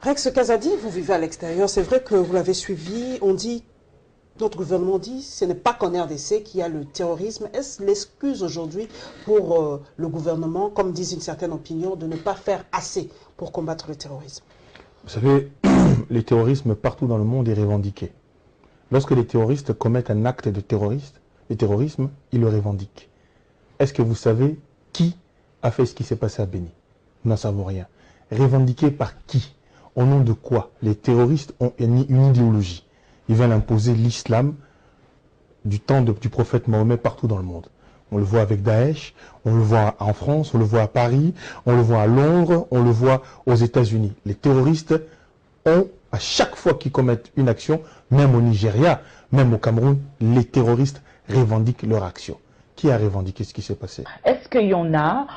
Rex Kazadi, vous vivez à l'extérieur, c'est vrai que vous l'avez suivi, on dit, notre gouvernement dit, ce n'est pas qu'en RDC qu'il y a le terrorisme. Est-ce l'excuse aujourd'hui pour le gouvernement, comme disent une certaine opinion, de ne pas faire assez pour combattre le terrorisme? Vous savez, le terrorisme partout dans le monde est revendiqué. Lorsque les terroristes commettent un acte de terrorisme, ils le revendiquent. Est-ce que vous savez qui a fait ce qui s'est passé à Béni? Nous n'en savons rien. Revendiqué par qui? Au nom de quoi? Les terroristes ont une idéologie. Ils veulent imposer l'islam du temps du prophète Mahomet partout dans le monde. On le voit avec Daesh, on le voit en France, on le voit à Paris, on le voit à Londres, on le voit aux États-Unis. Les terroristes ont, à chaque fois qu'ils commettent une action, même au Nigeria, même au Cameroun, les terroristes revendiquent leur action. Qui a revendiqué ce qui s'est passé? Est-ce qu'il y en a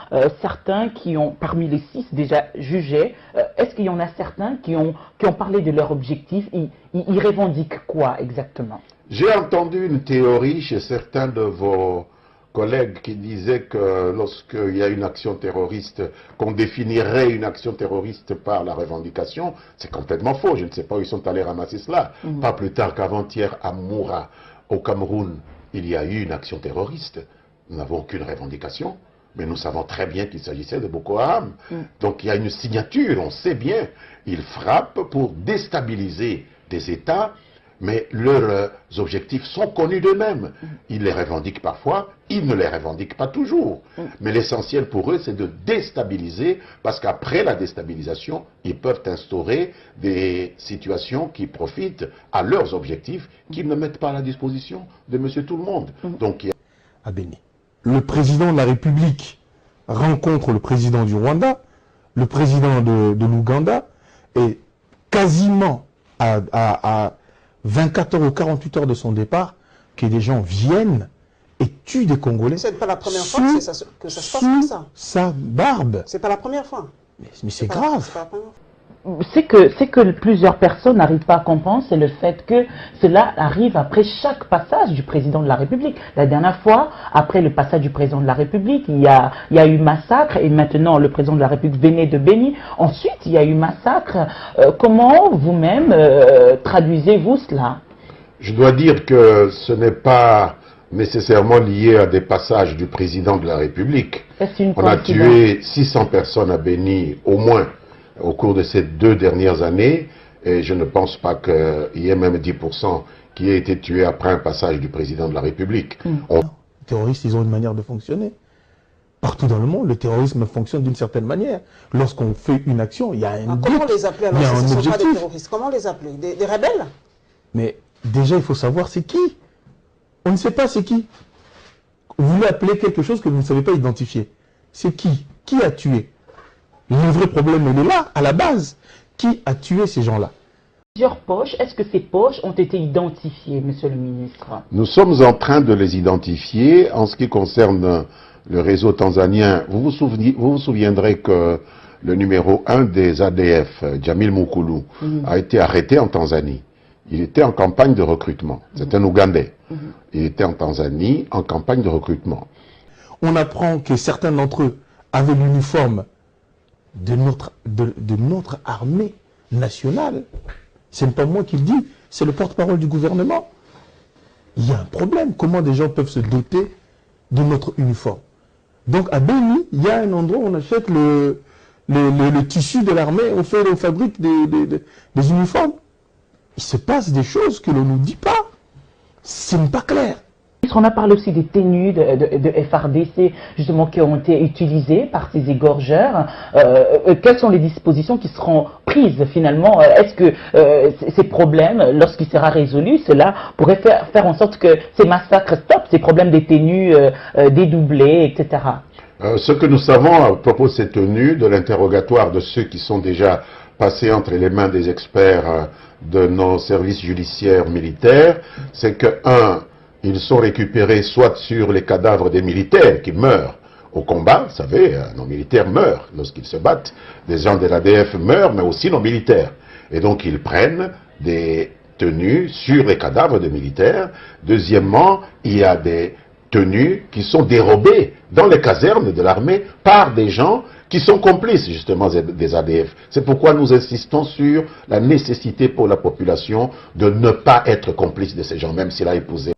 certains qui ont, parmi les 6 déjà jugés, est-ce qu'il y en a certains qui ont parlé de leur objectif? Ils revendiquent quoi exactement? J'ai entendu une théorie chez certains de vos collègues qui disaient que lorsqu'il y a une action terroriste, qu'on définirait une action terroriste par la revendication. C'est complètement faux. Je ne sais pas où ils sont allés ramasser cela. Pas plus tard qu'avant-hier à Moura, au Cameroun, il y a eu une action terroriste. Nous n'avons aucune revendication, mais nous savons très bien qu'il s'agissait de Boko Haram. Donc il y a une signature, on sait bien. Ils frappent pour déstabiliser des États, mais leurs objectifs sont connus d'eux-mêmes. Ils les revendiquent parfois, ils ne les revendiquent pas toujours. Mais l'essentiel pour eux, c'est de déstabiliser, parce qu'après la déstabilisation, ils peuvent instaurer des situations qui profitent à leurs objectifs, qu'ils ne mettent pas à la disposition de monsieur tout le monde. Donc, il y a... À Béni. Le président de la République rencontre le président du Rwanda, le président de l'Ouganda, et quasiment à 24 heures ou 48 heures de son départ, que des gens viennent et tuent des Congolais. C'est pas la première fois que ça se passe comme ça. Sa barbe. C'est pas la première fois. Mais c'est grave. Pas la première fois. C'est que plusieurs personnes n'arrivent pas à comprendre, c'est le fait que cela arrive après chaque passage du président de la République. La dernière fois, après le passage du président de la République, il y a eu massacre, et maintenant le président de la République venait de Béni. Ensuite, il y a eu massacre. Comment vous-même traduisez-vous cela? Je dois dire que ce n'est pas nécessairement lié à des passages du président de la République. On a tué 600 personnes à Béni, au moins, au cours de ces 2 dernières années, et je ne pense pas qu'il y ait même 10% qui aient été tués après un passage du président de la République. Les terroristes, ils ont une manière de fonctionner. Partout dans le monde, le terrorisme fonctionne d'une certaine manière. Lorsqu'on fait une action, il y a un but, comment les appeler alors il y a si un ce ne sont pas objectif. des terroristes? Comment les appeler? Des rebelles? Mais déjà, il faut savoir c'est qui. On ne sait pas c'est qui. Vous voulez appeler quelque chose que vous ne savez pas identifier. C'est qui? Qui a tué? Le vrai problème, il est là, à la base. Qui a tué ces gens-là? Plusieurs poches, est-ce que ces poches ont été identifiées, monsieur le ministre? Nous sommes en train de les identifier. En ce qui concerne le réseau tanzanien, vous vous souviendrez que le numéro 1 des ADF, Jamil Mukulu, a été arrêté en Tanzanie. Il était en campagne de recrutement. C'est un Ougandais. Il était en Tanzanie en campagne de recrutement. On apprend que certains d'entre eux avaient l'uniforme de notre armée nationale. Ce n'est pas moi qui le dis, c'est le porte-parole du gouvernement. Il y a un problème. Comment des gens peuvent se doter de notre uniforme? Donc à Béni, il y a un endroit où on achète le tissu de l'armée, on fabrique des uniformes. Il se passe des choses que l'on ne nous dit pas. Ce n'est pas clair. On a parlé aussi des tenues de FARDC, justement, qui ont été utilisées par ces égorgeurs. Quelles sont les dispositions qui seront prises, finalement? Est-ce que ces problèmes, lorsqu'il sera résolu, cela pourrait faire en sorte que ces massacres stoppent, ces problèmes des tenues dédoublées, etc.? Ce que nous savons à propos de ces tenues, de l'interrogatoire de ceux qui sont déjà passés entre les mains des experts de nos services judiciaires militaires, c'est que, ils sont récupérés soit sur les cadavres des militaires qui meurent au combat. Vous savez, nos militaires meurent lorsqu'ils se battent. Des gens de l'ADF meurent, mais aussi nos militaires. Et donc, ils prennent des tenues sur les cadavres de militaires. Deuxièmement, il y a des tenues qui sont dérobées dans les casernes de l'armée par des gens qui sont complices justement des ADF. C'est pourquoi nous insistons sur la nécessité pour la population de ne pas être complice de ces gens, même s'il a épousé,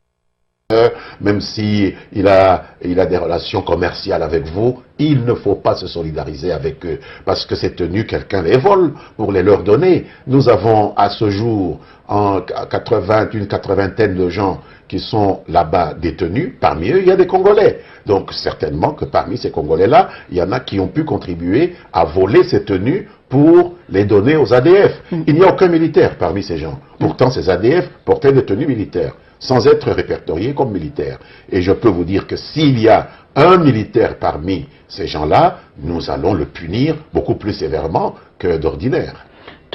même s'il a des relations commerciales avec vous, il ne faut pas se solidariser avec eux, parce que ces tenues, quelqu'un les vole pour les leur donner. Nous avons à ce jour une quatre-vingtaine de gens qui sont là-bas détenus. Parmi eux, il y a des Congolais. Donc certainement que parmi ces Congolais-là, il y en a qui ont pu contribuer à voler ces tenues pour les donner aux ADF. Il n'y a aucun militaire parmi ces gens. Pourtant, ces ADF portaient des tenues militaires, sans être répertoriés comme militaires. Et je peux vous dire que s'il y a un militaire parmi ces gens-là, nous allons le punir beaucoup plus sévèrement que d'ordinaire.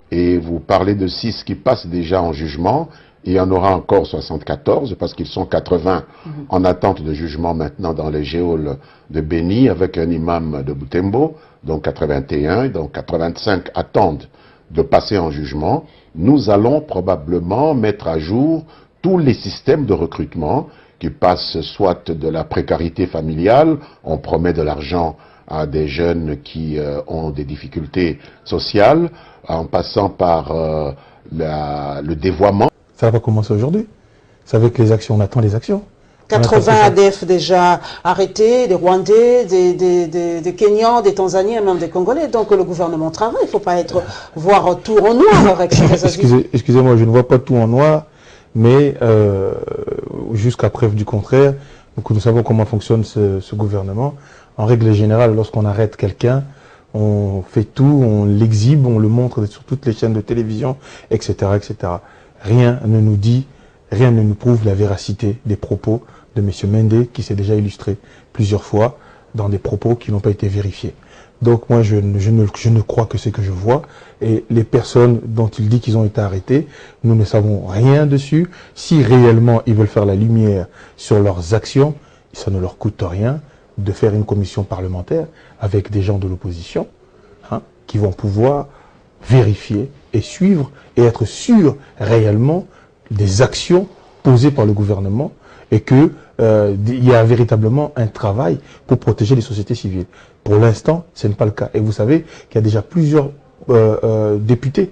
Et vous parlez de 6 qui passent déjà en jugement. Il y en aura encore 74 parce qu'ils sont 80 en attente de jugement maintenant dans les geôles de Béni avec un imam de Butembo, donc 81, donc 85 attendent de passer en jugement. Nous allons probablement mettre à jour tous les systèmes de recrutement qui passent soit de la précarité familiale, on promet de l'argent à des jeunes qui ont des difficultés sociales, en passant par le dévoiement. Ça va commencer aujourd'hui. C'est avec les actions, on attend les actions. 80 ADF déjà arrêtés, des Rwandais, des Kenyans, des Tanzaniens, même des Congolais. Donc le gouvernement travaille, il ne faut pas voir tout en noir avec ces Excusez-moi, je ne vois pas tout en noir, mais jusqu'à preuve du contraire, donc nous savons comment fonctionne ce gouvernement. En règle générale, lorsqu'on arrête quelqu'un, on fait tout, on l'exhibe, on le montre sur toutes les chaînes de télévision, etc., etc. Rien ne nous dit, rien ne nous prouve la véracité des propos de M. Mende, qui s'est déjà illustré plusieurs fois dans des propos qui n'ont pas été vérifiés. Donc moi, je ne crois que ce que je vois. Et les personnes dont il dit qu'ils ont été arrêtés, nous ne savons rien dessus. Si réellement ils veulent faire la lumière sur leurs actions, ça ne leur coûte rien de faire une commission parlementaire avec des gens de l'opposition qui vont pouvoir vérifier et suivre et être sûr réellement des actions posées par le gouvernement et qu'il y a véritablement un travail pour protéger les sociétés civiles. Pour l'instant, ce n'est pas le cas. Et vous savez qu'il y a déjà plusieurs députés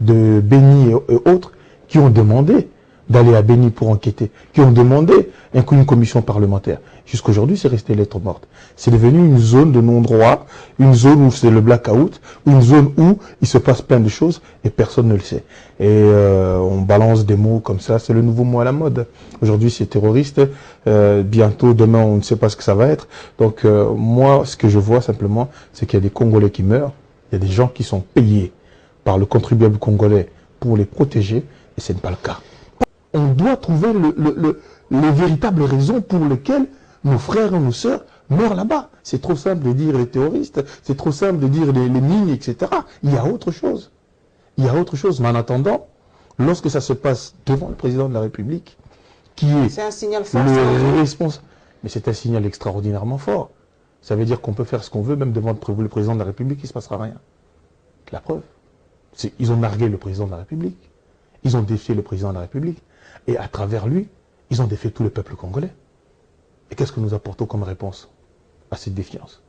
de Béni et autres qui ont demandé d'aller à Béni pour enquêter, qui ont demandé une commission parlementaire. Jusqu'aujourd'hui, c'est resté lettre morte. C'est devenu une zone de non-droit, une zone où c'est le blackout, une zone où il se passe plein de choses et personne ne le sait. Et on balance des mots comme ça, c'est le nouveau mot à la mode. Aujourd'hui, c'est terroriste, bientôt, demain, on ne sait pas ce que ça va être. Donc moi, ce que je vois simplement, c'est qu'il y a des Congolais qui meurent, il y a des gens qui sont payés par le contribuable congolais pour les protéger, et ce n'est pas le cas. On doit trouver les véritables raisons pour lesquelles nos frères et nos sœurs meurent là-bas. C'est trop simple de dire les terroristes, c'est trop simple de dire les mines, etc. Il y a autre chose. Il y a autre chose. Mais en attendant, lorsque ça se passe devant le président de la République, qui est un signal fort, le responsable, mais c'est un signal extraordinairement fort. Ça veut dire qu'on peut faire ce qu'on veut, même devant le président de la République, il ne se passera rien. La preuve, ils ont nargué le président de la République, ils ont défié le président de la République, et à travers lui, ils ont défié tout le peuple congolais. Et qu'est-ce que nous apportons comme réponse à cette défiance?